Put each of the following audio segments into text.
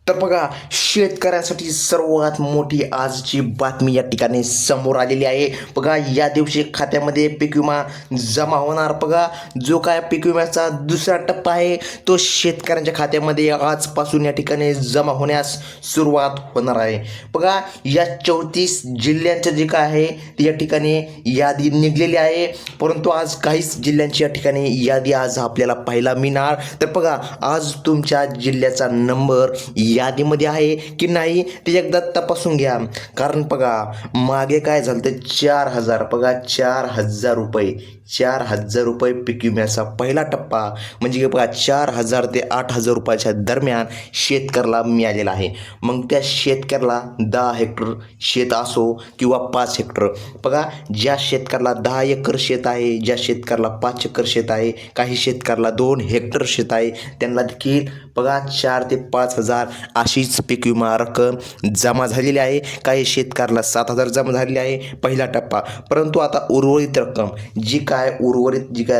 तर बघा, शेतकऱ्यांसाठी सर्वात मोठी आजची बातमी या ठिकाणी समोर आलेली आहे. बघा, या दिवशी खात्यामध्ये पीक विमा जमा होणार. बघा, जो काय पीक विम्याचा दुसरा टप्पा आहे तो शेतकऱ्यांच्या खात्यामध्ये आजपासून या ठिकाणी जमा होण्यास सुरुवात होणार आहे. बघा, या 34 जिल्ह्यांचं जे काय आहे ते या ठिकाणी यादी निघलेली आहे, परंतु आज काहीच जिल्ह्यांची या ठिकाणी यादी आज आपल्याला पाहायला मिळणार. तर बघा, आज तुमच्या जिल्ह्याचा नंबर यादीमध्ये आहे की नाही ते एकदा तपासून घ्या. कारण बघा, मागे काय झालं तर 4,000, बघा 4,000 रुपये, 4,000 रुपये पीक विम्याचा पहिला टप्पा म्हणजे बघा 4,000 ते 8,000 रुपयाच्या दरम्यान शेतकऱ्याला मिळालेला आहे. मग त्या शेतकऱ्याला 10 हेक्टर शेत असो किंवा 5 हेक्टर, बघा ज्या शेतकऱ्याला 10 एकर शेत आहे, ज्या शेतकऱ्याला 5 एकर शेत आहे, काही शेतकऱ्याला 2 हेक्टर शेत आहे, त्यांना देखील बघा 4 ते 5,000 अशीच पीक विमा रक्कम जमा झालेली आहे. काही शेतकऱ्याला 7,000 जमा झालेली आहे पहिला टप्पा. परंतु आता उर्वरित रक्कम जी काय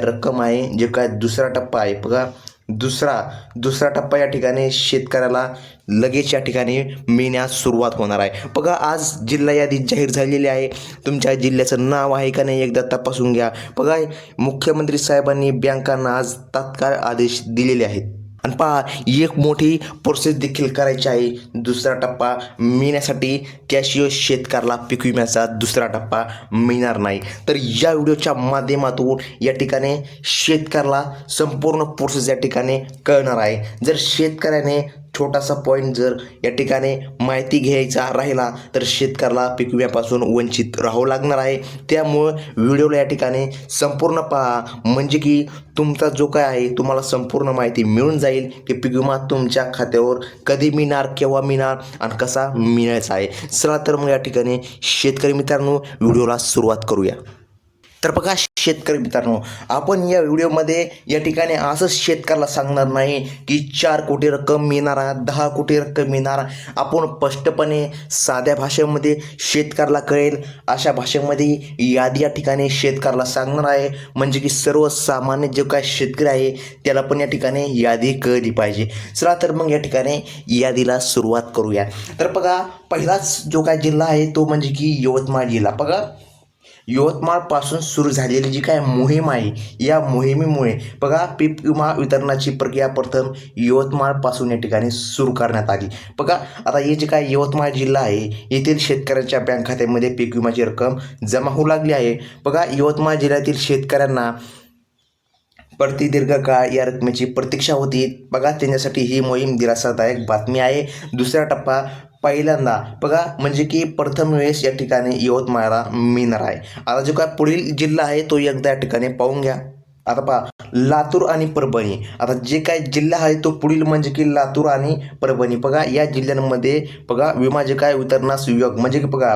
रक्कम आहे, जे काय दुसरा टप्पा आहे, बघा दुसरा टप्पा या ठिकाणी शेतकऱ्याला लगेच या ठिकाणी मिळण्यास सुरुवात होणार आहे. बघा, आज जिल्हा यादी जाहीर झालेली आहे. तुमच्या जिल्ह्याचं नाव आहे का नाही एकदा तपासून घ्या. बघा, मुख्यमंत्री साहेबांनी बँकांना आज तात्काळ आदेश दिलेले आहेत. आणि पहा, एक मोठी प्रोसेस देखील करायची आहे दुसरा टप्पा मिळण्यासाठी. त्याशिवाय शेतकऱ्याला पीक विम्याचा दुसरा टप्पा मिळणार नाही. तर या व्हिडिओच्या माध्यमातून या ठिकाणी शेतकऱ्याला संपूर्ण प्रोसेस या ठिकाणी कळणार आहे. जर शेतकऱ्याने छोटासा पॉईंट जर या ठिकाणी माहिती घ्यायचा राहिला तर शेतकऱ्याला पीक विम्यापासून वंचित राहावं लागणार आहे. त्यामुळं व्हिडिओला या ठिकाणी संपूर्ण पहा, म्हणजे की तुमचा जो काय आहे तुम्हाला संपूर्ण माहिती मिळून जाईल की पीक विमा तुमच्या खात्यावर कधी मिळणार, केव्हा मिळणार आणि कसा मिळायचा आहे. चला तर मग या ठिकाणी शेतकरी मित्रांनो व्हिडिओला सुरुवात करूया. तर बघा शेतकरी मित्रांनो, आपण या व्हिडिओमध्ये या ठिकाणी असंच शेतकऱ्याला सांगणार नाही की 4 कोटी रक्कम मिळणार, 10 कोटी रक्कम मिळणार. आपण स्पष्टपणे साध्या भाषेमध्ये शेतकऱ्याला कळेल अशा भाषेमध्ये यादी या ठिकाणी शेतकऱ्याला सांगणार आहे. म्हणजे की सर्वसामान्य जो काय शेतकरी आहे त्याला पण या ठिकाणी यादी कळली पाहिजे. चला तर मग या ठिकाणी यादीला सुरुवात करूया. तर बघा, पहिलाच जो काय जिल्हा आहे तो म्हणजे की यवतमाळ जिल्हा. बघा, यवतमाळपासून सुरू झालेली जी काय मोहीम आहे या मोहिमेमुळे बघा पीक विमा वितरणाची प्रक्रिया प्रथम यवतमाळपासून या ठिकाणी सुरू करण्यात आली. बघा, आता हे जे काय यवतमाळ जिल्हा आहे येथील शेतकऱ्यांच्या बँक खात्यामध्ये पीक विम्याची रक्कम जमा होऊ लागली आहे. बघा, यवतमाळ जिल्ह्यातील शेतकऱ्यांना प्रति दीर्घकाळ या रकमेची प्रतीक्षा होती. बघा, त्यांच्यासाठी ही मोहीम दिलासादायक बातमी आहे. दुसरा टप्पा पहिल्यांदा बघा म्हणजे की प्रथम वेळेस या ठिकाणी यवतमाळला मिळणार आहे. आता जो काय पुढील जिल्हा आहे तो एकदा या ठिकाणी पाहून घ्या. आता पहा, लातूर आणि परभणी. आता जे काय जिल्हा आहे तो पुढील म्हणजे की लातूर आणि परभणी. बघा, या जिल्ह्यांमध्ये बघा विमा जे काय वितरणास विभाग म्हणजे की बघा,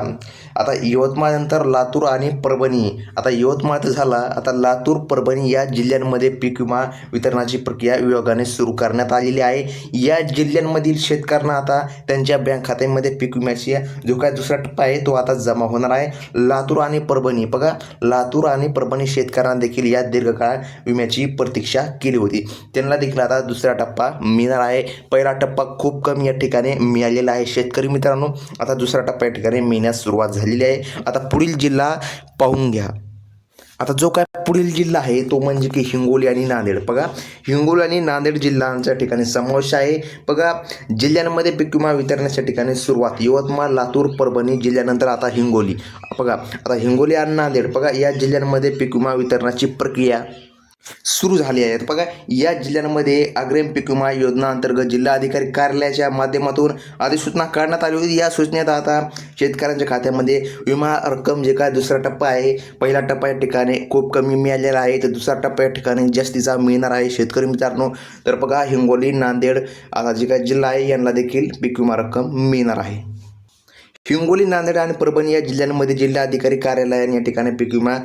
आता यवतमाळ नंतर लातूर आणि परभणी. आता यवतमाळ तर झाला, आता लातूर परभणी या जिल्ह्यांमध्ये पीक विमा वितरणाची प्रक्रिया विभागाने सुरू करण्यात आलेली आहे. या जिल्ह्यांमधील शेतकऱ्यांना आता त्यांच्या बँक खात्यामध्ये पीक विम्याची जो काय दुसरा टप्पा आहे तो आता जमा होणार आहे. लातूर आणि परभणी. बघा, लातूर आणि परभणी शेतकऱ्यांना देखील या दीर्घकाळ विम्याची प्रतीक्षा केली होती, त्यांना देखील आता दुसरा टप्पा मिळणार आहे. पहिला टप्पा खूप कमी या ठिकाणी मिळालेला आहे शेतकरी मित्रांनो. आता दुसरा टप्पा या ठिकाणी मिळण्यास सुरुवात झालेली आहे. आता पुढील जिल्हा पाहून घ्या. आता जो काय पुढील जिल्हा आहे तो म्हणजे की हिंगोली आणि नांदेड. बघा, हिंगोली आणि नांदेड जिल्ह्यांच्या ठिकाणी समावेश आहे. बघा, जिल्ह्यांमध्ये पीक विमा वितरणाच्या ठिकाणी सुरुवात यवतमाळ, लातूर, परभणी जिल्ह्यानंतर आता हिंगोली. बघा, आता हिंगोली आणि नांदेड बघा या जिल्ह्यांमध्ये पीक विमा वितरणाची प्रक्रिया सुरू झाली आहे. बघा, या जिल्ह्यांमध्ये अग्रिम पीक विमा योजना अंतर्गत जिल्हा अधिकारी कार्यालयाच्या माध्यमातून अधिसूचना काढण्यात आली होती. या सूचनेत आता शेतकऱ्यांच्या खात्यामध्ये विमा रक्कम जे काय दुसरा टप्पा आहे, पहिला टप्पा या ठिकाणी खूप कमी मिळालेला आहे, तर दुसरा टप्पा या ठिकाणी जास्तीचा मिळणार आहे शेतकरी मित्रांनो. तर बघा, हिंगोली, नांदेड आता जे काय जिल्हा आहे यांना देखील पीक विमा रक्कम मिळणार आहे. हिंगोली, नांदेड आणि परभणी या जिल्ह्यांमध्ये जिल्हा अधिकारी कार्यालयाने या ठिकाणी पीक विमा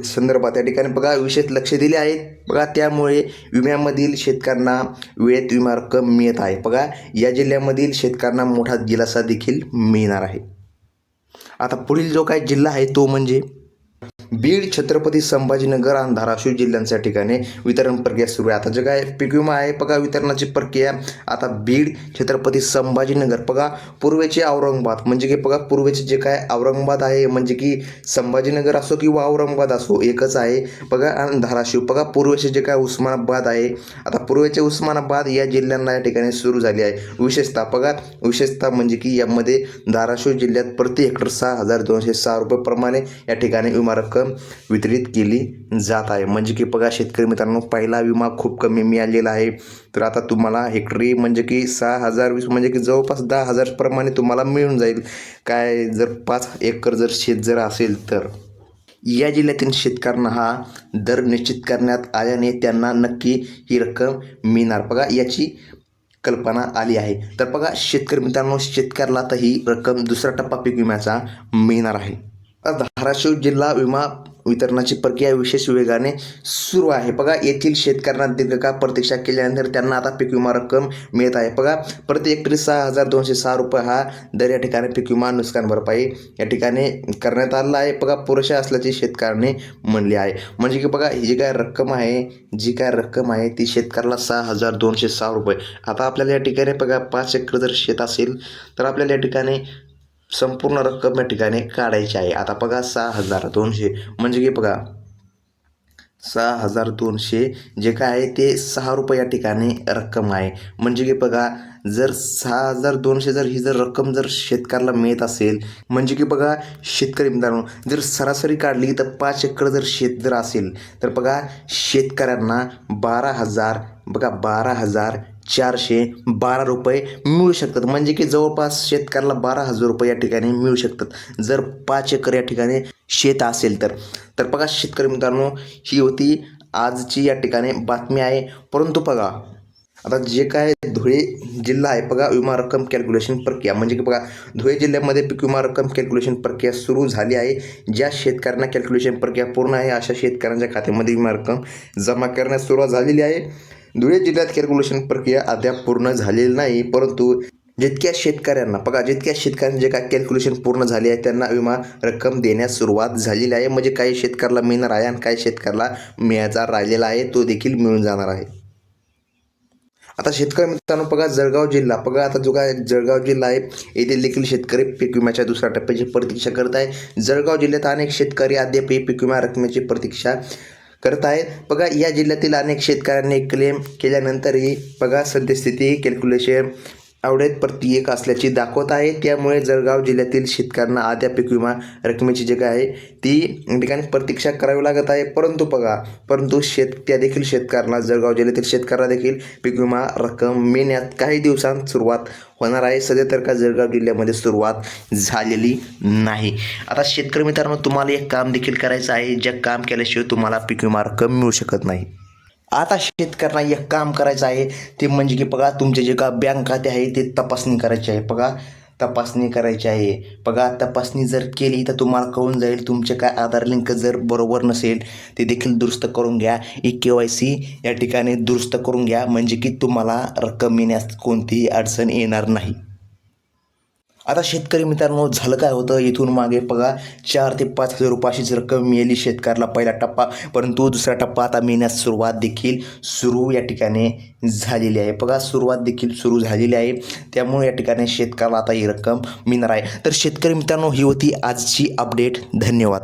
संदर्भात या ठिकाणी बघा विशेष लक्ष दिले आहेत. बघा, त्यामुळे विम्यामधील शेतकऱ्यांना वेळेत विमा रक्कम मिळत आहे. बघा, या जिल्ह्यामधील शेतकऱ्यांना मोठा दिलासा देखील मिळणार आहे. आता पुढील जो काही जिल्हा आहे तो म्हणजे बीड, छत्रपती संभाजीनगर आणि धाराशिव जिल्ह्यांच्या ठिकाणी वितरण प्रक्रिया सुरू आहे. आता जे काय पीक विमा आहे बघा, वितरणाची प्रक्रिया आता बीड, छत्रपती संभाजीनगर बघा, पूर्वेचे औरंगाबाद म्हणजे की बघा पूर्वेचे जे काय औरंगाबाद आहे म्हणजे की संभाजीनगर असो किंवा औरंगाबाद असो एकच आहे बघा. आणि धाराशिव बघा पूर्वेचे जे काय उस्मानाबाद आहे. आता पूर्वेचे उस्मानाबाद या जिल्ह्यांना या ठिकाणी सुरू झाली आहे. विशेषतः म्हणजे की यामध्ये धाराशिव जिल्ह्यात प्रति हेक्टर 6,206 रुपये प्रमाणे या ठिकाणी विमा रक्कम वितरित केली जात आहे. म्हणजे की बघा शेतकरी मित्रांनो, पहिला विमा खूप कमी मिळालेला आहे. तर आता तुम्हाला हेक्टरी म्हणजे की 6,020 म्हणजे की जवळपास 10,000 प्रमाणे तुम्हाला मिळून जाईल. काय जर 5 एकर जर शेत जर असेल तर या जिल्ह्यातील शेतकऱ्यांना हा दर निश्चित करण्यात आल्याने त्यांना नक्की ही रक्कम मिळणार बघा, याची कल्पना आली आहे. तर बघा शेतकरी मित्रांनो, शेतकऱ्याला आता ही रक्कम दुसरा टप्पा पीक विम्याचा मिळणार आहे. धाराशिव जिल्हा विमा वितरणाची प्रक्रिया विशेष वेगाने सुरू आहे बघा. येथील शेतकऱ्यांना दीर्घकाळ प्रतीक्षा केल्यानंतर त्यांना आता पीक विमा रक्कम मिळत आहे बघा. प्रति हेक्टरी 6,206 रुपये हा दर या ठिकाणी पीक विमा नुकसान भरपाई या ठिकाणी करण्यात आलेला आहे बघा. पुरेशा असल्याचे शेतकऱ्यांनी म्हणले आहे. म्हणजे की बघा ही जी काय रक्कम आहे ती शेतकऱ्याला 6,206 रुपये. आता आपल्याला या ठिकाणी बघा 5 एकर जर शेत असेल तर आपल्याला या ठिकाणी संपूर्ण रक्कम या ठिकाणी काढायची आहे. आता बघा 6,200 म्हणजे की बघा 6,200 जे काय आहे ते 6 रुपये या ठिकाणी रक्कम आहे. म्हणजे की बघा जर 6,200 जर ही जर रक्कम जर शेतकऱ्याला मिळत असेल म्हणजे की बघा शेतकरी मित्रांनो, जर सरासरी काढली तर 5 एकर जर शेत जर असेल तर बघा शेतकऱ्यांना 12,412 रुपये मिळू शकतात. म्हणजे की जवळपास शेतकऱ्याला 12,000 रुपये या ठिकाणी मिळू शकतात जर 5 एकर या ठिकाणी शेत असेल तर. तर बघा शेतकरी मित्रांनो, ही होती आजची या ठिकाणी बातमी आहे. परंतु बघा आता जे काय धुळे जिल्हा आहे बघा, विमा रक्कम कॅल्क्युलेशन प्रक्रिया म्हणजे की बघा धुळे जिल्ह्यामध्ये पीक विमा रक्कम कॅल्क्युलेशन प्रक्रिया सुरू झाली आहे. ज्या शेतकऱ्यांना कॅल्क्युलेशन प्रक्रिया पूर्ण आहे अशा शेतकऱ्यांच्या खात्यामध्ये विमा रक्कम जमा करण्यास सुरुवात झालेली आहे. धुळे जिल्ह्यात कॅल्क्युलेशन प्रक्रिया अद्याप पूर्ण झालेली नाही. परंतु जितक्या शेतकऱ्यांना जे काय कॅल्क्युलेशन पूर्ण झाले आहे त्यांना विमा रक्कम देण्यास सुरुवात झालेली आहे. म्हणजे काही शेतकऱ्याला मिळणार आहे आणि काही शेतकऱ्याला मिळायचा राहिलेला आहे, तो देखील मिळून जाणार आहे. आता शेतकरी मित्रांनो बघा जळगाव जिल्हा आता जो काय जळगाव जिल्हा आहे येथील देखील शेतकरी पीक विम्याच्या दुसऱ्या टप्प्याची प्रतीक्षा करत आहे. जळगाव जिल्ह्यात अनेक शेतकरी अद्याप पीक विमा रकमेची प्रतीक्षा करत आहेत बघा. या जिल्ह्यातील अनेक शेतकऱ्यांनी क्लेम केल्यानंतरही बघा सद्यस्थिती कॅल्क्युलेशन आवडेत प्रति एक असल्याची दाखवत आहे. त्यामुळे जळगाव जिल्ह्यातील शेतकऱ्यांना अद्याप पीक विमा रकमेची जे काय आहे ती ठिकाणी प्रतीक्षा करावी लागत आहे. परंतु त्या देखील शेतकऱ्यांना जळगाव जिल्ह्यातील शेतकऱ्यांना देखील पीक विमा रक्कम मिळण्यात काही दिवसांत सुरुवात होणार आहे. सध्या तर का जळगाव जिल्ह्यामध्ये सुरुवात झालेली नाही. आता शेतकरी मित्रांनो, तुम्हाला एक काम देखील करायचं आहे, जे काम केल्याशिवाय तुम्हाला पीक विमा रक्कम मिळू शकत नाही. आता शेतकऱ्यांना एक काम करायचं आहे ते म्हणजे की बघा तुमचे जे का बँक खाते आहे ते तपासणी करायची आहे बघा. तपासणी जर केली तर तुम्हाला कळून जाईल तुमचे काय आधार लिंक जर बरोबर नसेल ते देखील दुरुस्त करून घ्या. KYC या ठिकाणी दुरुस्त करून घ्या म्हणजे की तुम्हाला रक्कम मिळण्यास कोणतीही अडचण येणार नाही. आता शेतकरी मित्रांनो, झालं काय होतं इथून मागे बघा 4 ते 5 हजार रुपयाचीच रक्कम मिळाली शेतकऱ्याला पहिला टप्पा. परंतु दुसरा टप्पा आता मिळण्यास सुरुवात देखील सुरू या ठिकाणी झालेली आहे बघा. त्यामुळे या ठिकाणी शेतकऱ्याला आता ही रक्कम मिळणार आहे. तर शेतकरी मित्रांनो, ही होती आजची अपडेट. धन्यवाद.